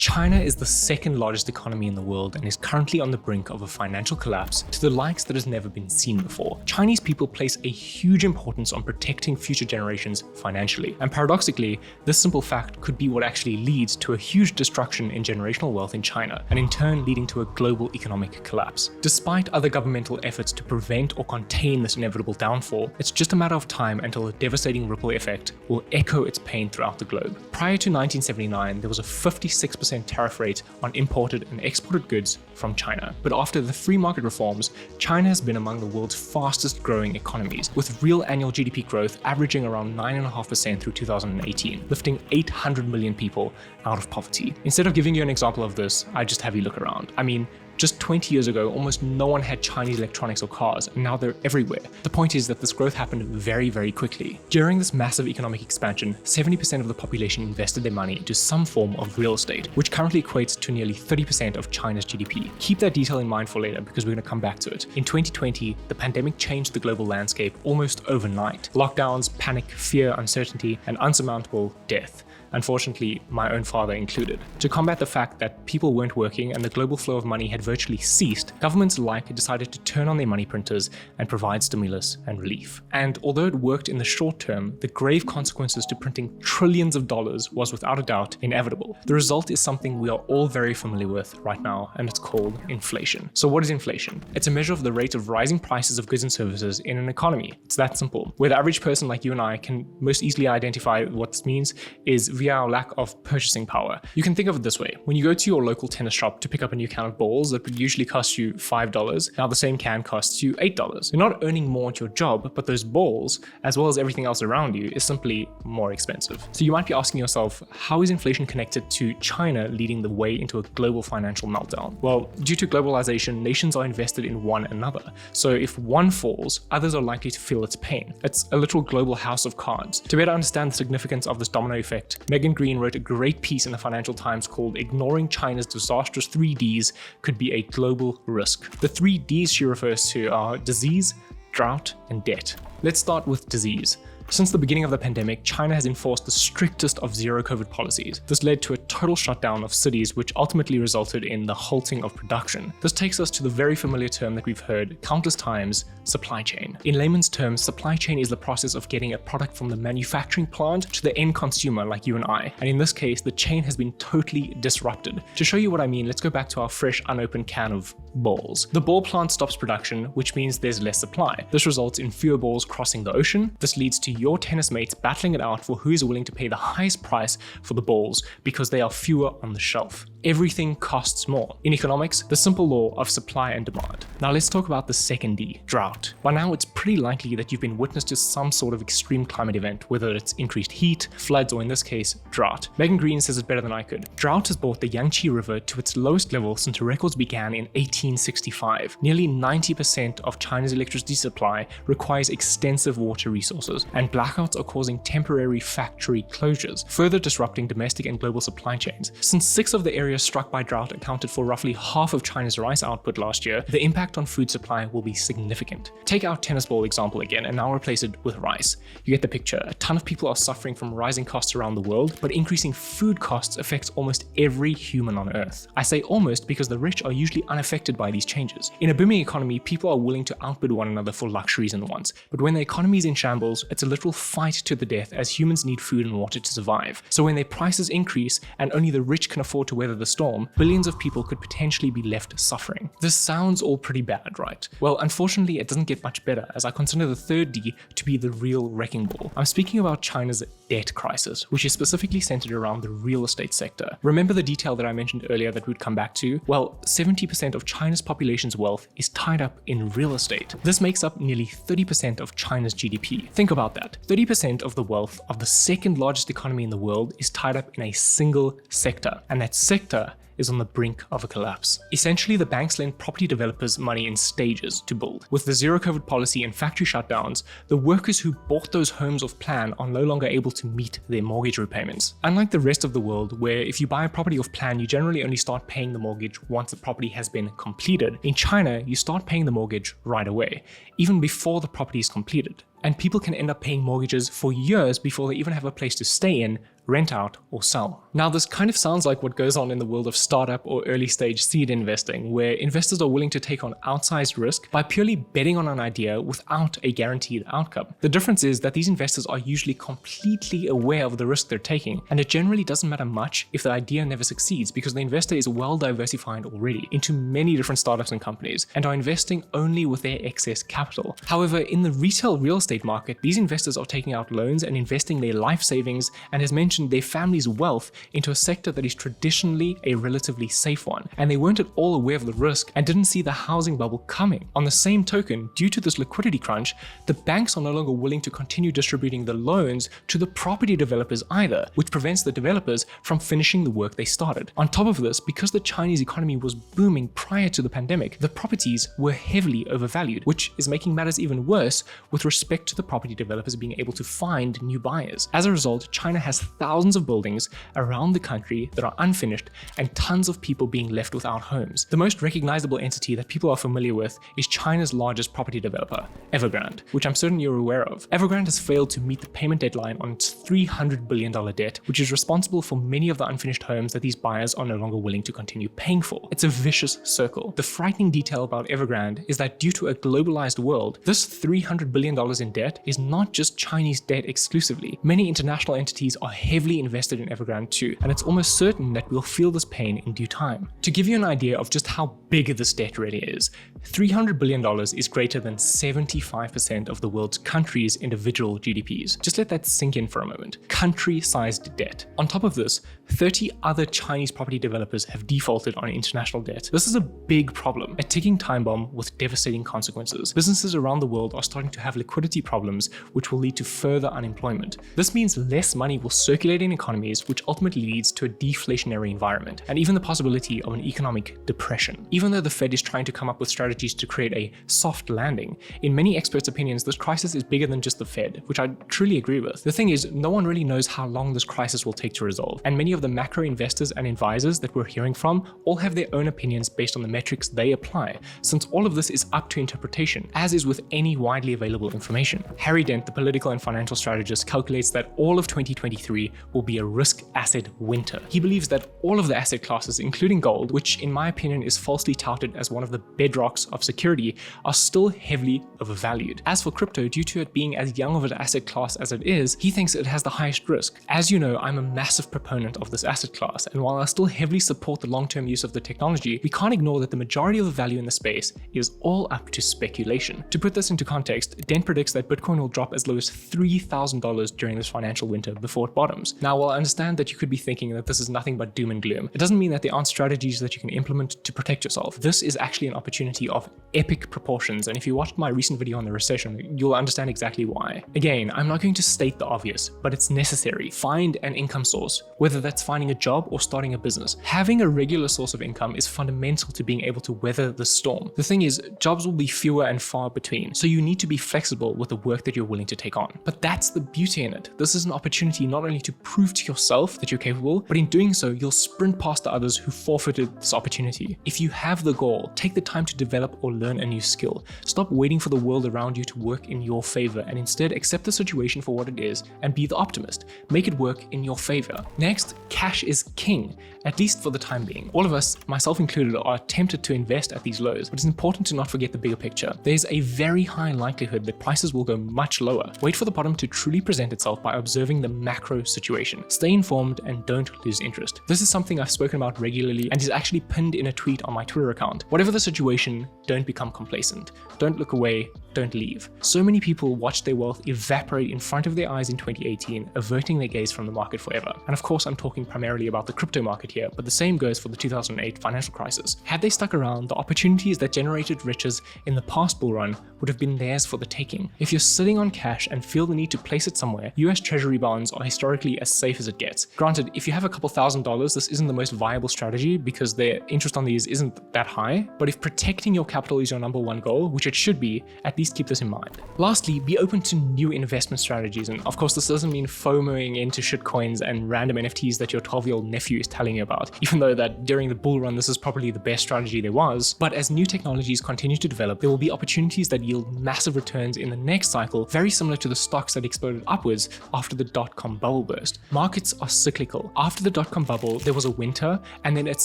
China is the second largest economy in the world and is currently on the brink of a financial collapse to the likes that has never been seen before. Chinese people place a huge importance on protecting future generations financially, and paradoxically, this simple fact could be what actually leads to a huge destruction in generational wealth in China, and in turn leading to a global economic collapse. Despite other governmental efforts to prevent or contain this inevitable downfall, it's just a matter of time until a devastating ripple effect will echo its pain throughout the globe. Prior to 1979, there was a 56% tariff rate on imported and exported goods from China. But after the free market reforms, China has been among the world's fastest growing economies, with real annual GDP growth averaging around 9.5% through 2018, lifting 800 million people out of poverty. Instead of giving you an example of this, I just have you look around. I mean, just 20 years ago, almost no one had Chinese electronics or cars, and now they're everywhere. The point is that this growth happened very, very quickly. During this massive economic expansion, 70% of the population invested their money into some form of real estate, which currently equates to nearly 30% of China's GDP. Keep that detail in mind for later because we're going to come back to it. In 2020, the pandemic changed the global landscape almost overnight. Lockdowns, panic, fear, uncertainty, and unsurmountable death. Unfortunately, my own father included. To combat the fact that people weren't working and the global flow of money had virtually ceased, governments alike decided to turn on their money printers and provide stimulus and relief. And although it worked in the short term, the grave consequences to printing trillions of dollars was without a doubt inevitable. The result is something we are all very familiar with right now, and it's called inflation. So what is inflation? It's a measure of the rate of rising prices of goods and services in an economy. It's that simple. Where the average person like you and I can most easily identify what this means is via our lack of purchasing power. You can think of it this way. When you go to your local tennis shop to pick up a new can of balls that would usually cost you $5, now the same can costs you $8. You're not earning more at your job, but those balls, as well as everything else around you, is simply more expensive. So you might be asking yourself, how is inflation connected to China leading the way into a global financial meltdown? Well, due to globalization, nations are invested in one another. So if one falls, others are likely to feel its pain. It's a literal global house of cards. To better understand the significance of this domino effect, Megan Green wrote a great piece in the Financial Times called "Ignoring China's Disastrous 3 Ds Could Be a Global Risk." The 3 Ds she refers to are disease, drought, and debt. Let's start with disease. Since the beginning of the pandemic, China has enforced the strictest of zero-COVID policies. This led to a total shutdown of cities, which ultimately resulted in the halting of production. This takes us to the very familiar term that we've heard countless times, supply chain. In layman's terms, supply chain is the process of getting a product from the manufacturing plant to the end consumer like you and I. And in this case, the chain has been totally disrupted. To show you what I mean, let's go back to our fresh, unopened can of balls. The ball plant stops production, which means there's less supply. This results in fewer balls crossing the ocean. This leads to your tennis mates battling it out for who is willing to pay the highest price for the balls because they are fewer on the shelf. Everything costs more. In economics, the simple law of supply and demand. Now let's talk about the second D, drought. By now, it's pretty likely that you've been witness to some sort of extreme climate event, whether it's increased heat, floods, or in this case, drought. Megan Green says it better than I could. Drought has brought the Yangtze River to its lowest level since records began in 1865. Nearly 90% of China's electricity supply requires extensive water resources, and blackouts are causing temporary factory closures, further disrupting domestic and global supply chains. Since 6 of the areas struck by drought accounted for roughly half of China's rice output last year, the impact on food supply will be significant. Take our tennis ball example again and now replace it with rice. You get the picture. A ton of people are suffering from rising costs around the world, but increasing food costs affects almost every human on Earth. I say almost because the rich are usually unaffected by these changes. In a booming economy, people are willing to outbid one another for luxuries and wants, but when the economy is in shambles, it's a literal fight to the death as humans need food and water to survive. So when their prices increase and only the rich can afford to weather the storm, billions of people could potentially be left suffering. This sounds all pretty bad, right? Well, unfortunately, it doesn't get much better, as I consider the third D to be the real wrecking ball. I'm speaking about China's debt crisis, which is specifically centered around the real estate sector. Remember the detail that I mentioned earlier that we'd come back to? Well, 70% of China's population's wealth is tied up in real estate. This makes up nearly 30% of China's GDP. Think about that. 30% of the wealth of the second largest economy in the world is tied up in a single sector, and that sector is on the brink of a collapse. Essentially, the banks lend property developers money in stages to build. With the zero-COVID policy and factory shutdowns, the workers who bought those homes off plan are no longer able to meet their mortgage repayments. Unlike the rest of the world, where if you buy a property off plan, you generally only start paying the mortgage once the property has been completed. In China, you start paying the mortgage right away, even before the property is completed. And people can end up paying mortgages for years before they even have a place to stay in rent out, or sell. Now, this kind of sounds like what goes on in the world of startup or early stage seed investing, where investors are willing to take on outsized risk by purely betting on an idea without a guaranteed outcome. The difference is that these investors are usually completely aware of the risk they're taking, and it generally doesn't matter much if the idea never succeeds because the investor is well diversified already into many different startups and companies and are investing only with their excess capital. However, in the retail real estate market, these investors are taking out loans and investing their life savings and, as mentioned, their family's wealth into a sector that is traditionally a relatively safe one, and they weren't at all aware of the risk and didn't see the housing bubble coming. On the same token, due to this liquidity crunch, the banks are no longer willing to continue distributing the loans to the property developers either, which prevents the developers from finishing the work they started. On top of this, because the Chinese economy was booming prior to the pandemic, the properties were heavily overvalued, which is making matters even worse with respect to the property developers being able to find new buyers. As a result, China has thousands of buildings around the country that are unfinished and tons of people being left without homes. The most recognizable entity that people are familiar with is China's largest property developer, Evergrande, which I'm certain you're aware of. Evergrande has failed to meet the payment deadline on its $300 billion debt, which is responsible for many of the unfinished homes that these buyers are no longer willing to continue paying for. It's a vicious circle. The frightening detail about Evergrande is that due to a globalized world, this $300 billion in debt is not just Chinese debt exclusively. Many international entities are heavily invested in Evergrande too, and it's almost certain that we'll feel this pain in due time. To give you an idea of just how big this debt really is, $300 billion is greater than 75% of the world's countries' individual GDPs. Just let that sink in for a moment. Country-sized debt. On top of this, 30 other Chinese property developers have defaulted on international debt. This is a big problem, a ticking time bomb with devastating consequences. Businesses around the world are starting to have liquidity problems, which will lead to further unemployment. This means less money will circulate in economies, which ultimately leads to a deflationary environment, and even the possibility of an economic depression. Even though the Fed is trying to come up with strategies to create a soft landing, in many experts' opinions, this crisis is bigger than just the Fed, which I truly agree with. The thing is, no one really knows how long this crisis will take to resolve, and many of the macro investors and advisors that we're hearing from all have their own opinions based on the metrics they apply, since all of this is up to interpretation, as is with any widely available information. Harry Dent, the political and financial strategist, calculates that all of 2023 will be a risk asset winter. He believes that all of the asset classes, including gold, which in my opinion is falsely touted as one of the bedrocks of security, are still heavily overvalued. As for crypto, due to it being as young of an asset class as it is, he thinks it has the highest risk. As you know, I'm a massive proponent of this asset class, and while I still heavily support the long-term use of the technology, we can't ignore that the majority of the value in the space is all up to speculation. To put this into context, Dent predicts that Bitcoin will drop as low as $3,000 during this financial winter before it bottoms. Now, while I understand that you could be thinking that this is nothing but doom and gloom, it doesn't mean that there aren't strategies that you can implement to protect yourself. This is actually an opportunity of epic proportions, and if you watched my recent video on the recession, you'll understand exactly why. Again, I'm not going to state the obvious, but it's necessary. Find an income source, whether that's finding a job or starting a business. Having a regular source of income is fundamental to being able to weather the storm. The thing is, jobs will be fewer and far between, so you need to be flexible with the work that you're willing to take on. But that's the beauty in it. This is an opportunity not only to prove to yourself that you're capable, but in doing so, you'll sprint past the others who forfeited this opportunity. If you have the goal, take the time to develop or learn a new skill. Stop waiting for the world around you to work in your favor, and instead accept the situation for what it is and be the optimist. Make it work in your favor. Next, cash is king, at least for the time being. All of us, myself included, are tempted to invest at these lows, but it's important to not forget the bigger picture. There's a very high likelihood that prices will go much lower. Wait for the bottom to truly present itself by observing the macro situation. Stay informed and don't lose interest. This is something I've spoken about regularly and is actually pinned in a tweet on my Twitter account. Whatever the situation, don't become complacent. Don't look away, don't leave. So many people watched their wealth evaporate in front of their eyes in 2018, averting their gaze from the market forever. And of course, I'm talking primarily about the crypto market here, but the same goes for the 2008 financial crisis. Had they stuck around, the opportunities that generated riches in the past bull run would have been theirs for the taking. If you're sitting on cash and feel the need to place it somewhere, US Treasury bonds are historically as safe as it gets. Granted, if you have a couple $1,000s, this isn't the most viable strategy because their interest on these isn't that high, but if protecting your capital is your number one goal, which it should be, at least please keep this in mind. Lastly, be open to new investment strategies. And of course, this doesn't mean FOMOing into shitcoins and random NFTs that your 12-year-old nephew is telling you about, even though that during the bull run, this is probably the best strategy there was. But as new technologies continue to develop, there will be opportunities that yield massive returns in the next cycle, very similar to the stocks that exploded upwards after the dot-com bubble burst. Markets are cyclical. After the dot-com bubble, there was a winter, and then its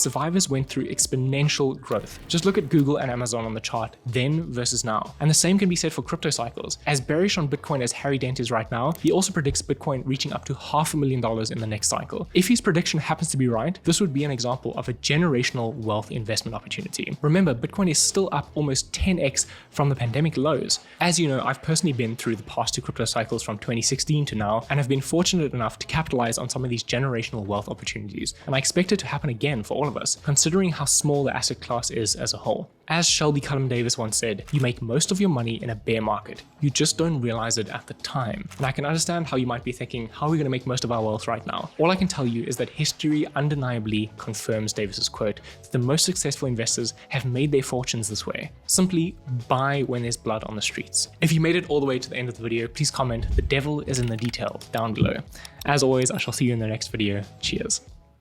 survivors went through exponential growth. Just look at Google and Amazon on the chart, then versus now. And the same can be said for crypto cycles. As bearish on Bitcoin as Harry Dent is right now, he also predicts Bitcoin reaching up to $500,000 in the next cycle. If his prediction happens to be right, this would be an example of a generational wealth investment opportunity. Remember, Bitcoin is still up almost 10x from the pandemic lows. As you know, I've personally been through the past two crypto cycles from 2016 to now, and have been fortunate enough to capitalize on some of these generational wealth opportunities. And I expect it to happen again for all of us, considering how small the asset class is as a whole. As Shelby Cullum Davis once said, you make most of your money in a bear market. You just don't realize it at the time. And I can understand how you might be thinking, how are we going to make most of our wealth right now? All I can tell you is that history undeniably confirms Davis's quote that the most successful investors have made their fortunes this way. Simply buy when there's blood on the streets. If you made it all the way to the end of the video, please comment, "The devil is in the detail," down below. As always, I shall see you in the next video. Cheers.